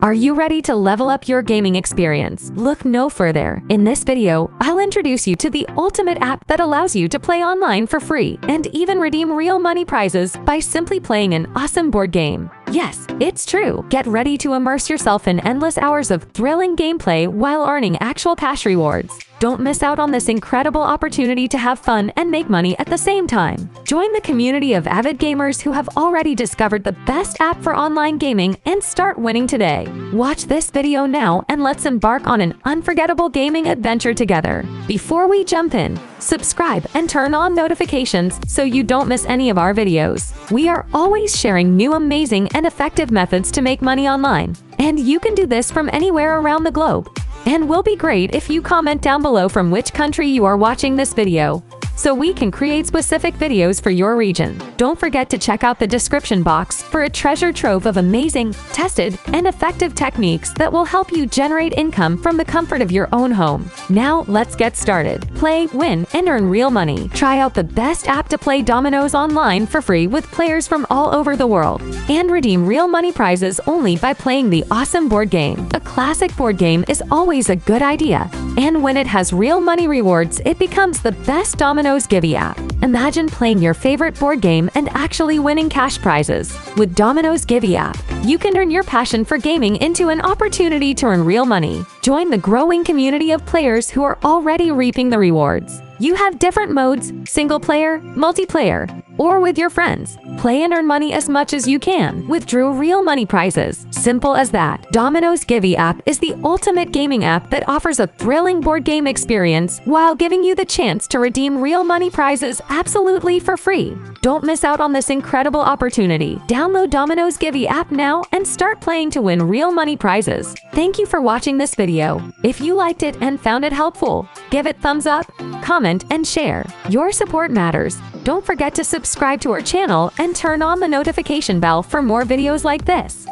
Are you ready to level up your gaming experience? Look no further. In this video, I'll introduce you to the ultimate app that allows you to play online for free and even redeem real money prizes by simply playing an awesome board game. Yes, it's true. Get ready to immerse yourself in endless hours of thrilling gameplay while earning actual cash rewards. Don't miss out on this incredible opportunity to have fun and make money at the same time. Join the community of avid gamers who have already discovered the best app for online gaming and start winning today. Watch this video now and let's embark on an unforgettable gaming adventure together. Before we jump in, subscribe and turn on notifications so you don't miss any of our videos. We are always sharing new amazing and effective methods to make money online, and you can do this from anywhere around the globe. And will be great if you comment down below from which country you are watching this video, so we can create specific videos for your region. Don't forget to check out the description box for a treasure trove of amazing, tested, and effective techniques that will help you generate income from the comfort of your own home. Now, let's get started. Play, win, and earn real money. Try out the best app to play dominoes online for free with players from all over the world, and redeem real money prizes only by playing the awesome board game. A classic board game is always a good idea, and when it has real money rewards, it becomes the best Domino's Givey app. Imagine playing your favorite board game and actually winning cash prizes. With Domino's Givey app, you can turn your passion for gaming into an opportunity to earn real money. Join the growing community of players who are already reaping the rewards. You have different modes: single player, multiplayer, or with your friends. Play and earn money as much as you can. Withdraw real money prizes. Simple as that. Domino's Givey app is the ultimate gaming app that offers a thrilling board game experience while giving you the chance to redeem real money prizes absolutely for free. Don't miss out on this incredible opportunity. Download Domino's Givey app now and start playing to win real money prizes. Thank you for watching this video. If you liked it and found it helpful, give it thumbs up, comment, and share. Your support matters. Don't forget to subscribe to our channel and turn on the notification bell for more videos like this.